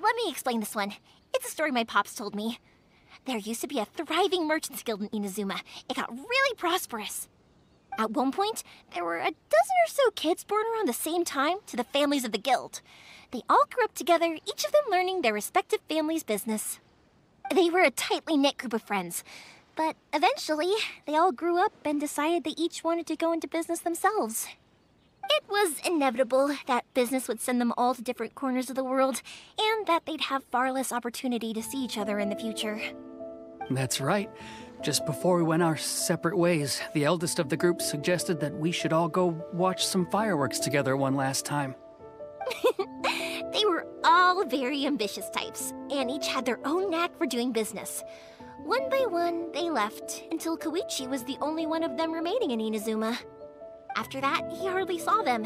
let me explain this one. It's a story my pops told me. There used to be a thriving merchants guild in Inazuma. It got really prosperous. At one point, there were a dozen or so kids born around the same time to the families of the guild. They all grew up together, each of them learning their respective family's business. They were a tightly knit group of friends, but eventually, they all grew up and decided they each wanted to go into business themselves. It was inevitable that business would send them all to different corners of the world, and that they'd have far less opportunity to see each other in the future. That's right. Just before we went our separate ways, the eldest of the group suggested that we should all go watch some fireworks together one last time. They were all very ambitious types, and each had their own knack for doing business. One by one, they left, until Koichi was the only one of them remaining in Inazuma. After that, he hardly saw them.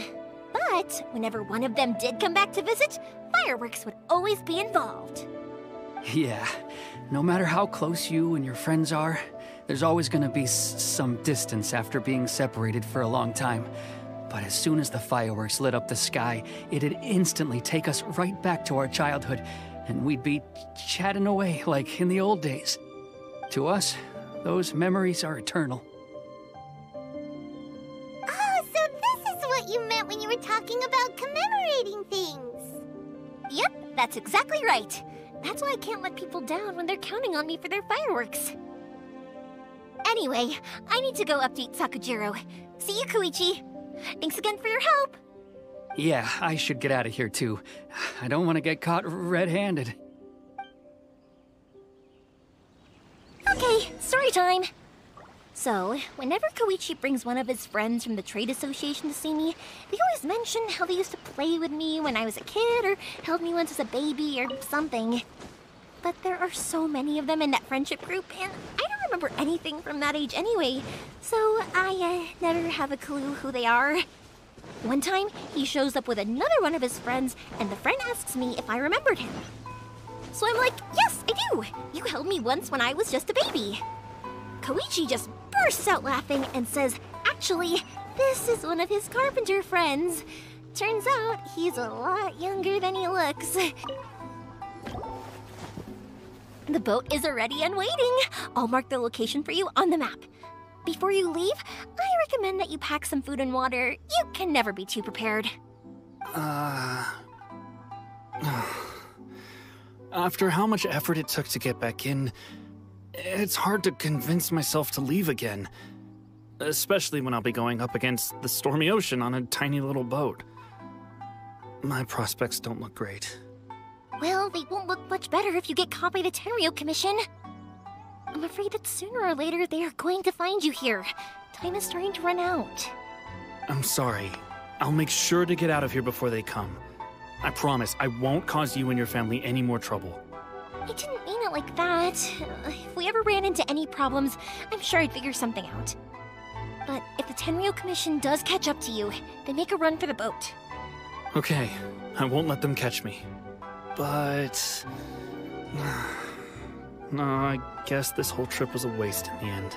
But whenever one of them did come back to visit, fireworks would always be involved. Yeah, no matter how close you and your friends are, there's always gonna be some distance after being separated for a long time. But as soon as the fireworks lit up the sky, it'd instantly take us right back to our childhood, and we'd be chatting away like in the old days. To us, those memories are eternal. Oh, so this is what you meant when you were talking about commemorating things. Yep, that's exactly right. That's why I can't let people down when they're counting on me for their fireworks. Anyway, I need to go update Sakujiro. See you, Koichi. Thanks again for your help. Yeah, I should get out of here too. I don't want to get caught red-handed. Okay, story time. So, whenever Koichi brings one of his friends from the trade association to see me, they always mention how they used to play with me when I was a kid, or held me once as a baby, or something. But there are so many of them in that friendship group, and I don't remember anything from that age anyway, so I never have a clue who they are. One time, he shows up with another one of his friends, and the friend asks me if I remembered him. So I'm like, yes, I do! You held me once when I was just a baby. Koichi just bursts out laughing and says, actually, this is one of his carpenter friends. Turns out, he's a lot younger than he looks. The boat is ready and waiting. I'll mark the location for you on the map. Before you leave, I recommend that you pack some food and water. You can never be too prepared. After how much effort it took to get back in, it's hard to convince myself to leave again. Especially when I'll be going up against the stormy ocean on a tiny little boat. My prospects don't look great. Well, they won't look much better if you get caught by the Tenryou Commission. I'm afraid that sooner or later they are going to find you here. Time is starting to run out. I'm sorry. I'll make sure to get out of here before they come. I promise I won't cause you and your family any more trouble. I didn't mean it like that. If we ever ran into any problems, I'm sure I'd figure something out. But if the Tenryou Commission does catch up to you, they make a run for the boat. Okay, I won't let them catch me. But... no, I guess this whole trip was a waste in the end.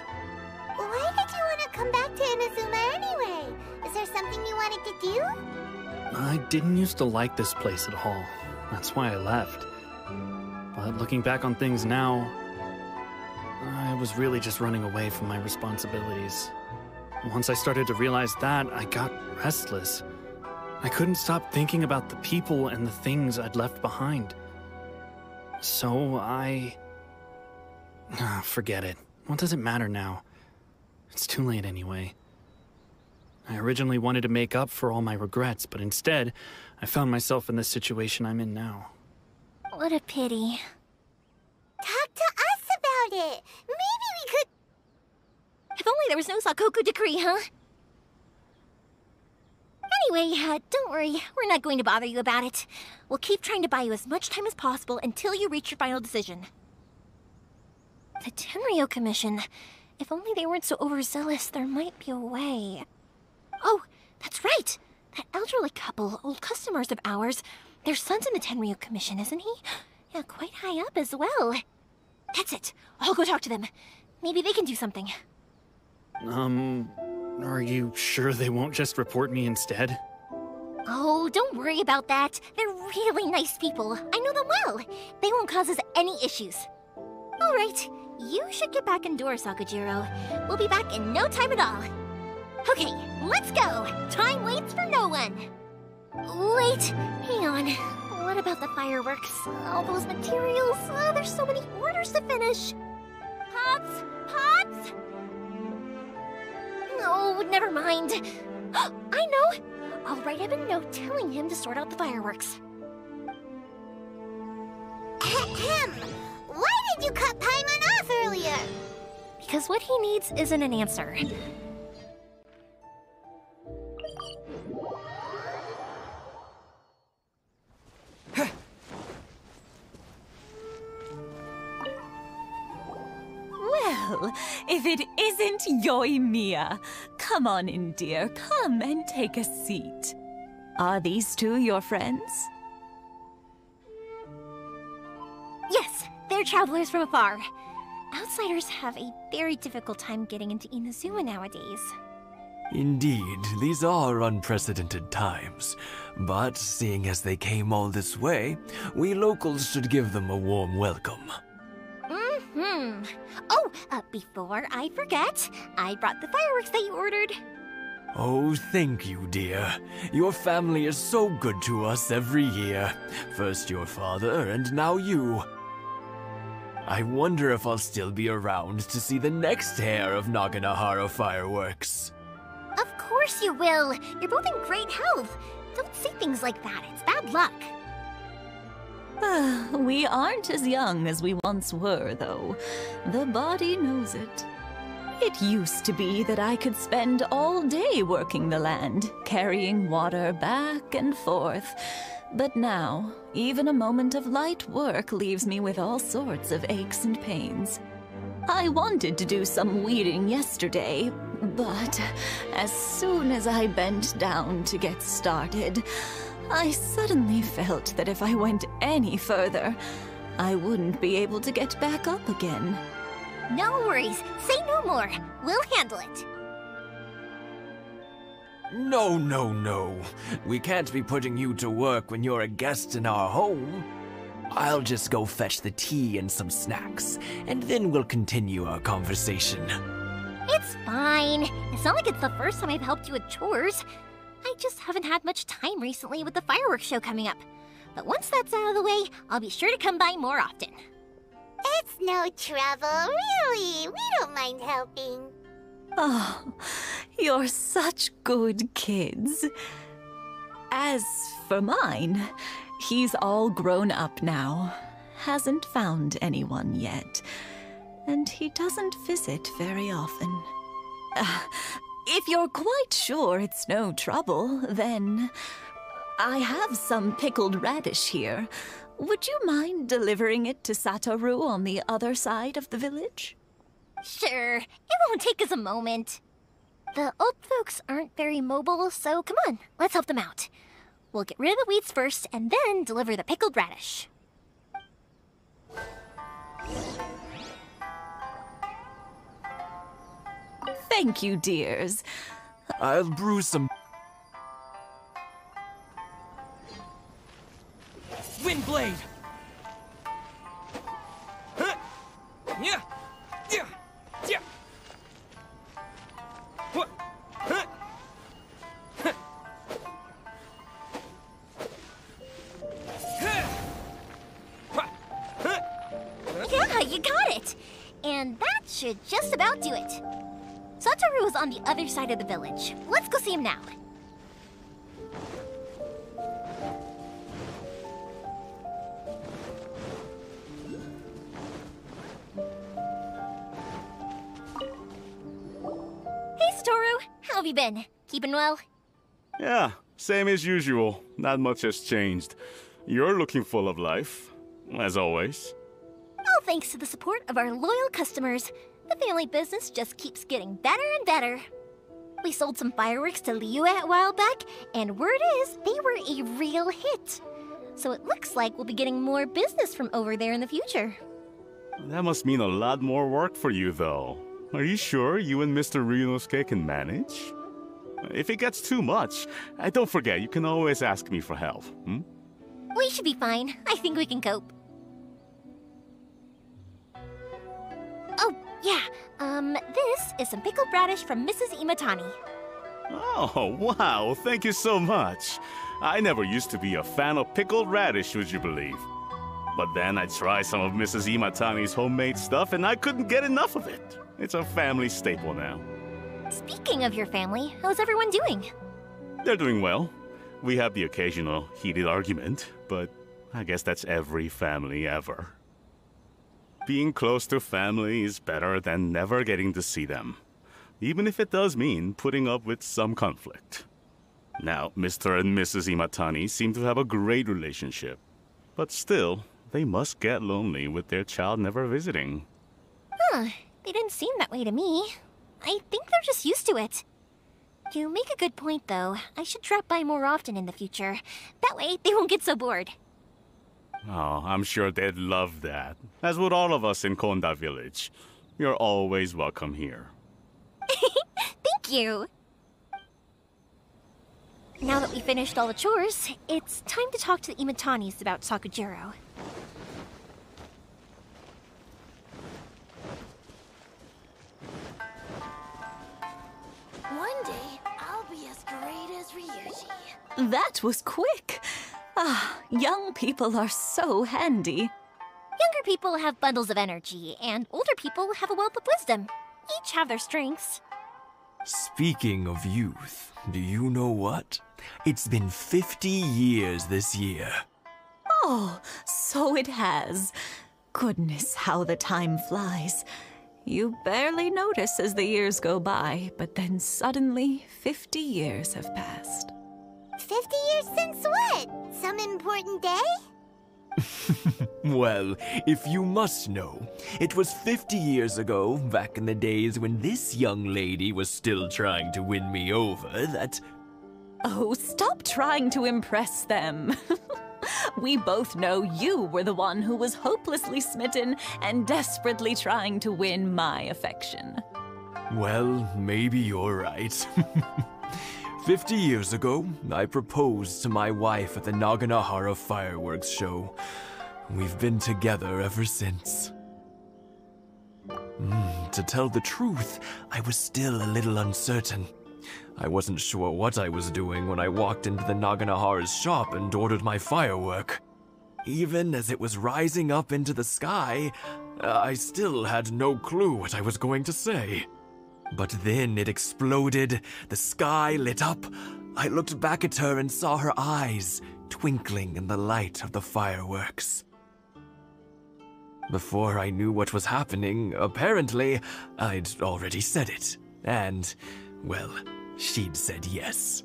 Why did you want to come back to Inazuma anyway? Is there something you wanted to do? I didn't used to like this place at all. That's why I left. But looking back on things now, I was really just running away from my responsibilities. Once I started to realize that, I got restless. I couldn't stop thinking about the people and the things I'd left behind. So forget it. What does it matter now? It's too late anyway. I originally wanted to make up for all my regrets, but instead, I found myself in the situation I'm in now. What a pity. Talk to us about it. Maybe we could... If only there was no Sakoku decree, huh? Anyway, don't worry. We're not going to bother you about it. We'll keep trying to buy you as much time as possible until you reach your final decision. The Tenryou Commission. If only they weren't so overzealous, there might be a way. Oh, that's right! That elderly couple, old customers of ours, their son's in the Tenryou Commission, isn't he? Yeah, quite high up as well. That's it. I'll go talk to them. Maybe they can do something. Are you sure they won't just report me instead? Oh, Oh, don't worry about that. They're really nice people. I know them well. They won't cause us any issues. All right, you should get back indoors, Sakujiro. We'll be back in no time at all. Okay, let's go. Time waits for no one. Wait, hang on. What about the fireworks? All those materials? There's so many orders to finish. Pops? Pops? No, never mind. I know! I'll write him a note telling him to sort out the fireworks. Ahem! Why did you cut Paimon off earlier? Because what he needs isn't an answer. Well, if it isn't Yoimiya. Come on in, dear. Come and take a seat. Are these two your friends? Yes, they're travelers from afar. Outsiders have a very difficult time getting into Inazuma nowadays. Indeed, these are unprecedented times. But seeing as they came all this way, we locals should give them a warm welcome. Oh, before I forget, I brought the fireworks that you ordered. Oh, thank you, dear. Your family is so good to us every year. First your father, and now you. I wonder if I'll still be around to see the next hair of Naganahara fireworks. Of course you will. You're both in great health. Don't say things like that. It's bad luck. We aren't as young as we once were, though. The body knows it. It used to be that I could spend all day working the land, carrying water back and forth. But now, even a moment of light work leaves me with all sorts of aches and pains. I wanted to do some weeding yesterday, but as soon as I bent down to get started, I suddenly felt that if I went any further, I wouldn't be able to get back up again. No worries. Say no more. We'll handle it. No, no, no. We can't be putting you to work when you're a guest in our home. I'll just go fetch the tea and some snacks, and then we'll continue our conversation. It's fine. It's not like it's the first time I've helped you with chores. I just haven't had much time recently with the fireworks show coming up. But once that's out of the way, I'll be sure to come by more often. It's no trouble, really. We don't mind helping. Oh, you're such good kids. As for mine, he's all grown up now. Hasn't found anyone yet. And he doesn't visit very often. If you're quite sure it's no trouble, then I have some pickled radish here. Would you mind delivering it to Satoru on the other side of the village? Sure, it won't take us a moment. The old folks aren't very mobile, so come on, let's help them out. We'll get rid of the weeds first and then deliver the pickled radish. Thank you, dears. I'll brew some... Windblade! Huh? Yeah! Yeah! Yeah! What? Huh? Huh? Huh? Huh? Yeah, you got it! And that should just about do it. Satoru is on the other side of the village. Let's go see him now. Hey, Satoru. How have you been? Keeping well? Yeah, same as usual. Not much has changed. You're looking full of life, as always. All thanks to the support of our loyal customers. The family business just keeps getting better and better. We sold some fireworks to Liu a while back, and word is they were a real hit. So it looks like we'll be getting more business from over there in the future. That must mean a lot more work for you, though. Are you sure you and Mr. Ryunosuke can manage? If it gets too much, don't forget, you can always ask me for help, hmm? We should be fine. I think we can cope. Oh, yeah. This is some pickled radish from Mrs. Imatani. Oh, wow, thank you so much. I never used to be a fan of pickled radish, would you believe? But then I tried some of Mrs. Imatani's homemade stuff and I couldn't get enough of it. It's a family staple now. Speaking of your family, how's everyone doing? They're doing well. We have the occasional heated argument, but I guess that's every family ever. Being close to family is better than never getting to see them, even if it does mean putting up with some conflict. Now, Mr. and Mrs. Imatani seem to have a great relationship, but still, they must get lonely with their child never visiting. Huh, they didn't seem that way to me. I think they're just used to it. You make a good point, though. I should drop by more often in the future. That way, they won't get so bored. Oh, I'm sure they'd love that, as would all of us in Konda Village. You're always welcome here. Thank you! Now that we finished all the chores, it's time to talk to the Imatanis about Sakujiro. One day, I'll be as great as Ryuji. That was quick. Ah, young people are so handy. Younger people have bundles of energy, and older people have a wealth of wisdom. Each have their strengths. Speaking of youth, do you know what? It's been 50 years this year. Oh, so it has. Goodness, how the time flies. You barely notice as the years go by, but then suddenly 50 years have passed. 50 years since what? Some important day? Well, if you must know, it was 50 years ago, back in the days when this young lady was still trying to win me over, that... Oh, stop trying to impress them. We both know you were the one who was hopelessly smitten and desperately trying to win my affection. Well, maybe you're right. 50 years ago, I proposed to my wife at the Naganahara fireworks show. We've been together ever since. To tell the truth, I was still a little uncertain. I wasn't sure what I was doing when I walked into the Naganahara's shop and ordered my firework. Even as it was rising up into the sky, I still had no clue what I was going to say. But then it exploded, the sky lit up. I looked back at her and saw her eyes twinkling in the light of the fireworks. Before I knew what was happening, apparently, I'd already said it. And, well, she'd said yes.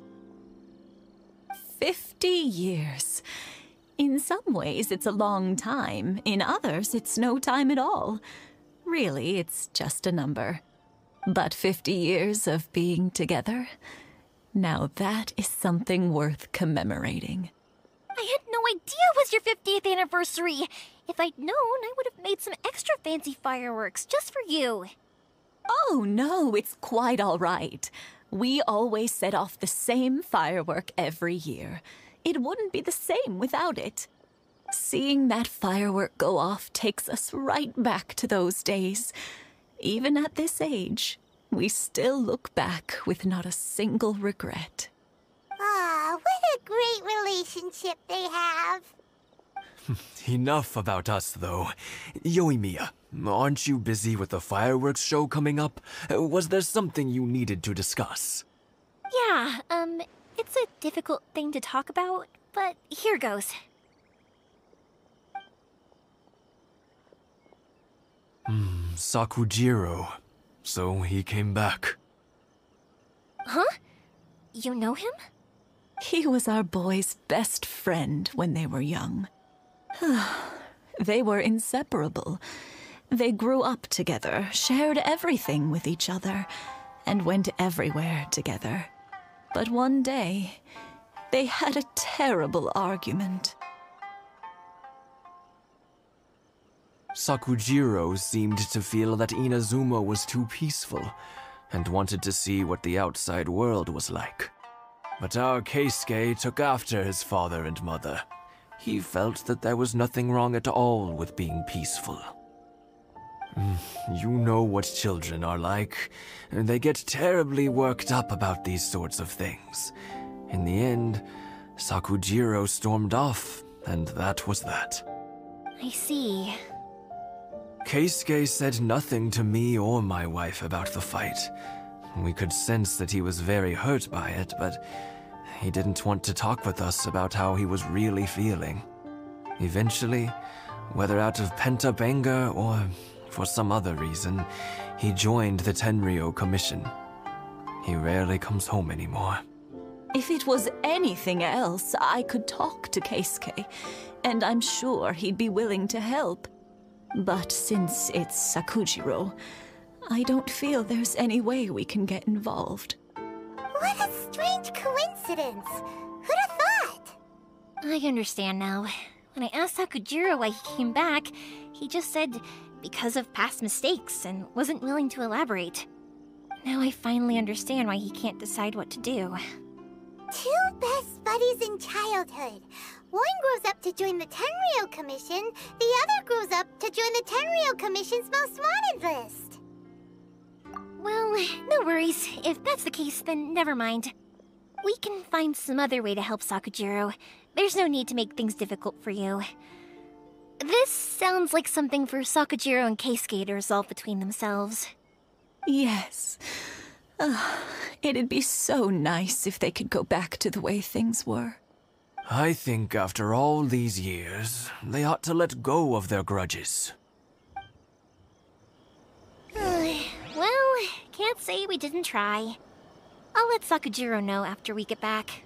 50 years. In some ways, it's a long time. In others, it's no time at all. Really, it's just a number. But 50 years of being together? Now that is something worth commemorating. I had no idea it was your 50th anniversary. If I'd known, I would have made some extra fancy fireworks just for you. Oh, no, it's quite all right. We always set off the same firework every year. It wouldn't be the same without it. Seeing that firework go off takes us right back to those days. Even at this age, we still look back with not a single regret. Ah, what a great relationship they have. Enough about us, though. Yoimiya, aren't you busy with the fireworks show coming up? Was there something you needed to discuss? Yeah, it's a difficult thing to talk about, but here goes. Sakujiro. So he came back. Huh? You know him? He was our boys' best friend when they were young. They were inseparable. They grew up together, shared everything with each other, and went everywhere together. But one day, they had a terrible argument. Sakujiro seemed to feel that Inazuma was too peaceful, and wanted to see what the outside world was like. But our Keisuke took after his father and mother. He felt that there was nothing wrong at all with being peaceful. You know what children are like. They get terribly worked up about these sorts of things. In the end, Sakujiro stormed off, and that was that. I see. Keisuke said nothing to me or my wife about the fight. We could sense that he was very hurt by it, but he didn't want to talk with us about how he was really feeling. Eventually, whether out of pent-up anger or for some other reason, he joined the Tenryou Commission. He rarely comes home anymore. If it was anything else, I could talk to Keisuke, and I'm sure he'd be willing to help. But since it's Sakujiro, I don't feel there's any way we can get involved. What a strange coincidence! Who'd have thought? I understand now. When I asked Sakujiro why he came back, he just said because of past mistakes and wasn't willing to elaborate. Now I finally understand why he can't decide what to do. Two best buddies in childhood. One grows up to join the Tenryou Commission, the other grows up to join the Tenryou Commission's most wanted list. Well, no worries. If that's the case, then never mind. We can find some other way to help Sakujiro. There's no need to make things difficult for you. This sounds like something for Sakujiro and Keisuke to resolve between themselves. Yes. It'd be so nice if they could go back to the way things were. I think after all these years, they ought to let go of their grudges. Well, can't say we didn't try. I'll let Sakujiro know after we get back.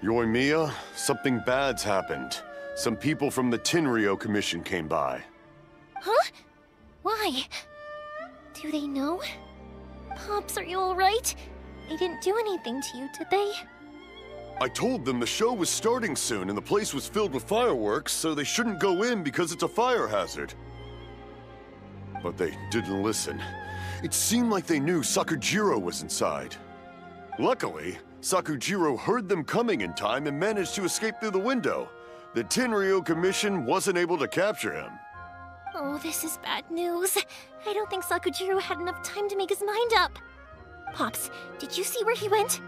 Yoimiya, something bad's happened. Some people from the Tenryou Commission came by. Huh? Why? Do they know? Pops, are you alright? They didn't do anything to you, did they? I told them the show was starting soon and the place was filled with fireworks, so they shouldn't go in because it's a fire hazard. But they didn't listen. It seemed like they knew Sakujiro was inside. Luckily, Sakujiro heard them coming in time and managed to escape through the window. The Tenryou Commission wasn't able to capture him. Oh, this is bad news. I don't think Sakujiro had enough time to make his mind up. Pops, did you see where he went?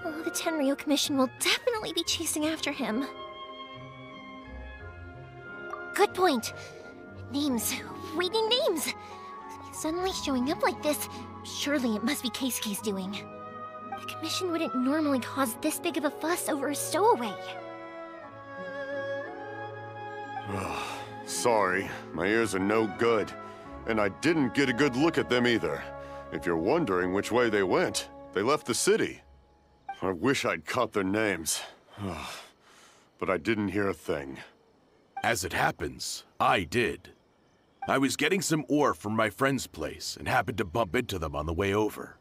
Oh, the Tenryou Commission will definitely be chasing after him. Good point. Names. Reading names. Suddenly showing up like this, surely it must be Keisuke's doing. The Commission wouldn't normally cause this big of a fuss over a stowaway. Sorry, my ears are no good. And I didn't get a good look at them either. If you're wondering which way they went, they left the city. I wish I'd caught their names. But I didn't hear a thing. As it happens, I did. I was getting some ore from my friend's place and happened to bump into them on the way over.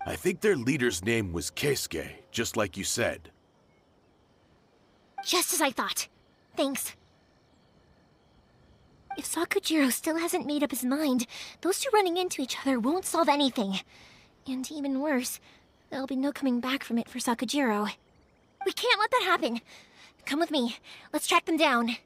I think their leader's name was Keisuke, just like you said. Just as I thought. Thanks. If Sakujiro still hasn't made up his mind, those two running into each other won't solve anything. And even worse, there'll be no coming back from it for Sakujiro. We can't let that happen. Come with me. Let's track them down.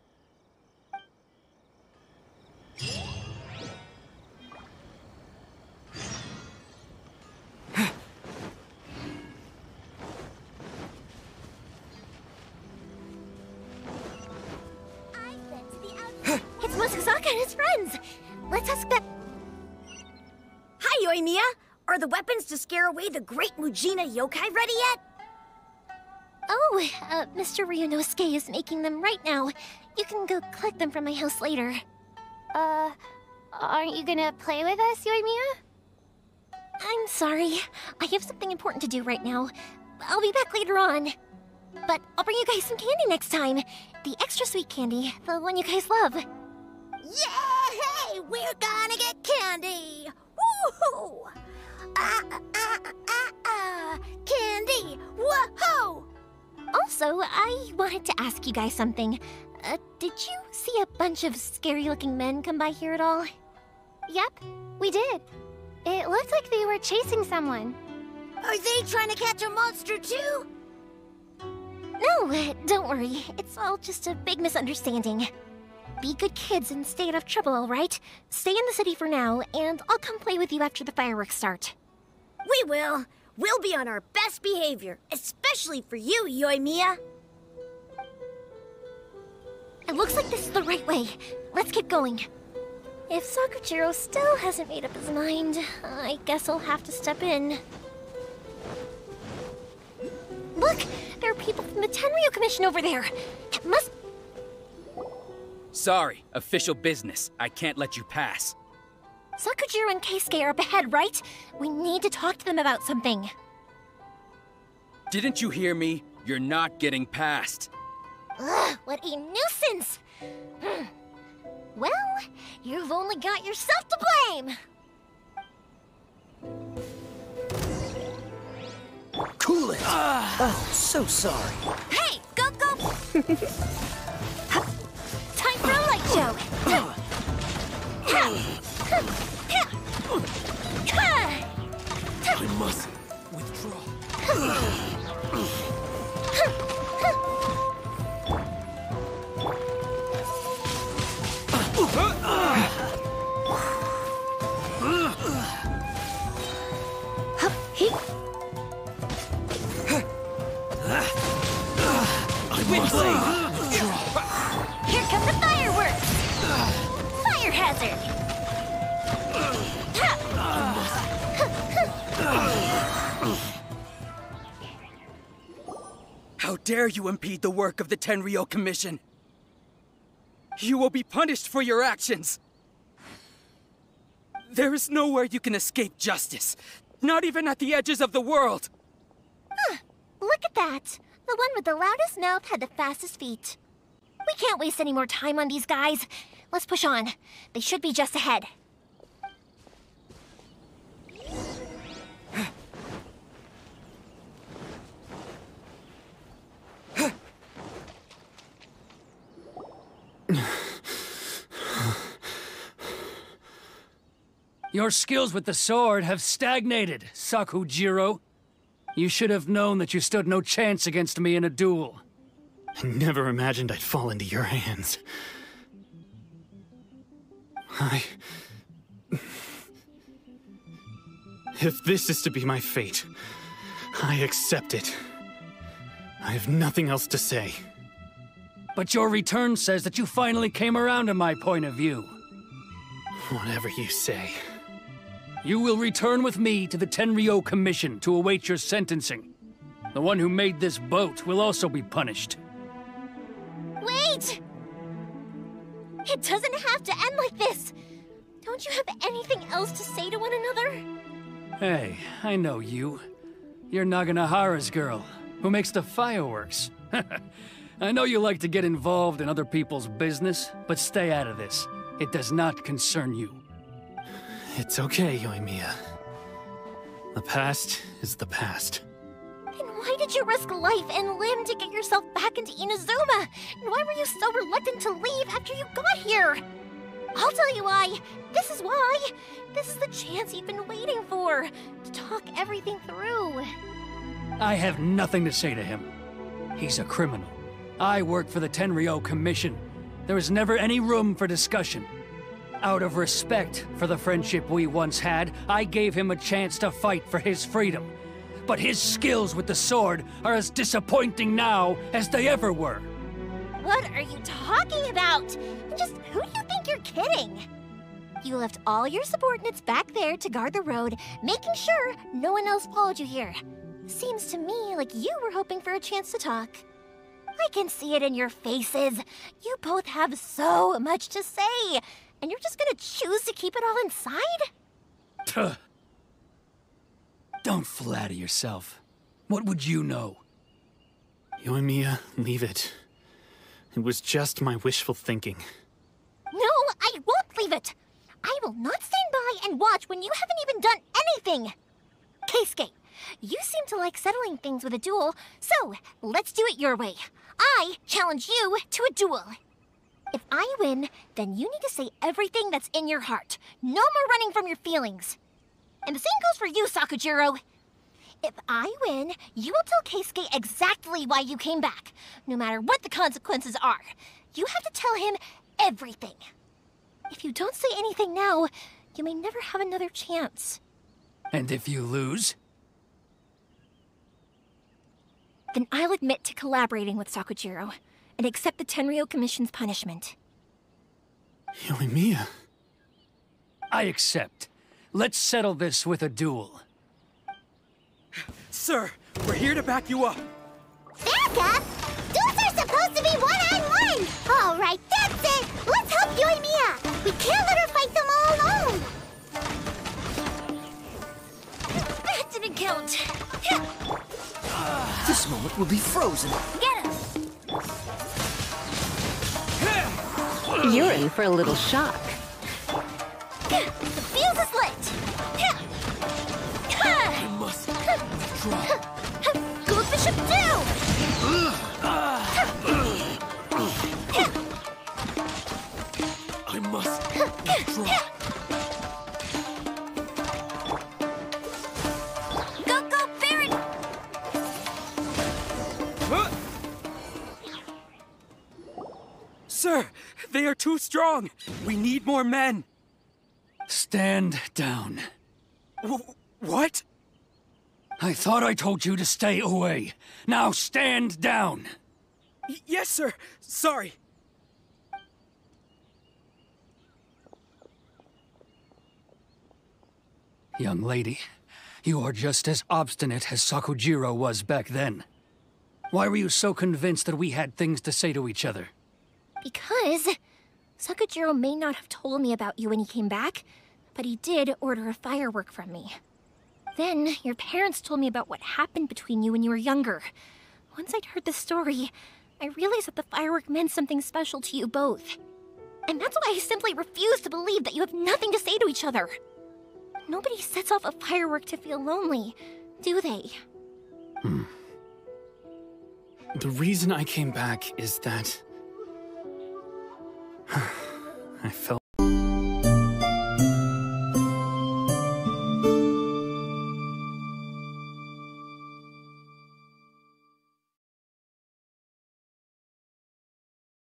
It's Masazaka and his friends! Let's ask them. Hi, Yoimiya! Are the weapons to scare away the great Mujina yokai ready yet? Oh, Mr. Ryunosuke is making them right now. You can go collect them from my house later. Aren't you gonna play with us, Yoimiya? I'm sorry. I have something important to do right now. I'll be back later on. But I'll bring you guys some candy next time. The extra sweet candy, the one you guys love. Yay! We're gonna get candy! Woohoo! Candy! Woohoo! Also, I wanted to ask you guys something. Did you see a bunch of scary-looking men come by here at all? Yep, we did. It looked like they were chasing someone. Are they trying to catch a monster too? No, don't worry. It's all just a big misunderstanding. Be good kids and stay out of trouble, all right? Stay in the city for now, and I'll come play with you after the fireworks start. We will. We'll be on our best behavior, especially for you, Yoimiya. It looks like this is the right way. Let's keep going. If Sakujiro still hasn't made up his mind, I guess I'll have to step in. Look! There are people from the Tenryou Commission over there! It must... Sorry, official business. I can't let you pass. Sakujiro and Keisuke are up ahead, right? We need to talk to them about something. Didn't you hear me? You're not getting past. Ugh, what a nuisance! Well, you've only got yourself to blame! Cool it! Oh, so sorry. Hey, go! Time for a light show! I must withdraw. Wind blade! Here come the fireworks! Fire hazard! How dare you impede the work of the Tenryou Commission? You will be punished for your actions! There is nowhere you can escape justice, not even at the edges of the world! Look at that! The one with the loudest mouth had the fastest feet. We can't waste any more time on these guys. Let's push on. They should be just ahead. Your skills with the sword have stagnated, Sakujiro. You should have known that you stood no chance against me in a duel. I never imagined I'd fall into your hands. If this is to be my fate, I accept it. I have nothing else to say. But your return says that you finally came around to my point of view. Whatever you say. You will return with me to the Tenryou Commission to await your sentencing. The one who made this boat will also be punished. Wait! It doesn't have to end like this! Don't you have anything else to say to one another? Hey, I know you. You're Naganahara's girl, who makes the fireworks. I know you like to get involved in other people's business, but stay out of this. It does not concern you. It's okay, Yoimiya. The past is the past. Then why did you risk life and limb to get yourself back into Inazuma? And why were you so reluctant to leave after you got here? I'll tell you why. This is why. This is the chance you've been waiting for, to talk everything through. I have nothing to say to him. He's a criminal. I work for the Tenryou Commission. There is never any room for discussion. Out of respect for the friendship we once had, I gave him a chance to fight for his freedom. But his skills with the sword are as disappointing now as they ever were. What are you talking about? Just who do you think you're kidding? You left all your subordinates back there to guard the road, making sure no one else followed you here. Seems to me like you were hoping for a chance to talk. I can see it in your faces. You both have so much to say. And you're just gonna choose to keep it all inside? Don't flatter yourself. What would you know? Yoimiya, leave it. It was just my wishful thinking. No, I won't leave it! I will not stand by and watch when you haven't even done anything! Keisuke, you seem to like settling things with a duel, so let's do it your way. I challenge you to a duel. If I win, then you need to say everything that's in your heart. No more running from your feelings. And the same goes for you, Sakujiro. If I win, you will tell Keisuke exactly why you came back, no matter what the consequences are. You have to tell him everything. If you don't say anything now, you may never have another chance. And if you lose? Then I'll admit to collaborating with Sakujiro and accept the Tenryou Commission's punishment. Yoimiya. I accept. Let's settle this with a duel. Sir, we're here to back you up. Back up? Duels are supposed to be one-on-one! All right, that's it! Let's help Yoimiya! We can't let her fight them all alone! That didn't count. This moment will be frozen. Get him! You're in for a little shock. The fuse is lit! I must withdraw. Go Bishop down! I must withdraw. Go Baron! Sir, they are too strong. We need more men. Stand down. What? I thought I told you to stay away. Now stand down. Yes, sir. Sorry. Young lady, you are just as obstinate as Sakujiro was back then. Why were you so convinced that we had things to say to each other? Because Sakujiro may not have told me about you when he came back, but he did order a firework from me. Then your parents told me about what happened between you when you were younger. Once I'd heard the story, I realized that the firework meant something special to you both. And that's why I simply refuse to believe that you have nothing to say to each other. Nobody sets off a firework to feel lonely, do they? The reason I came back is that I felt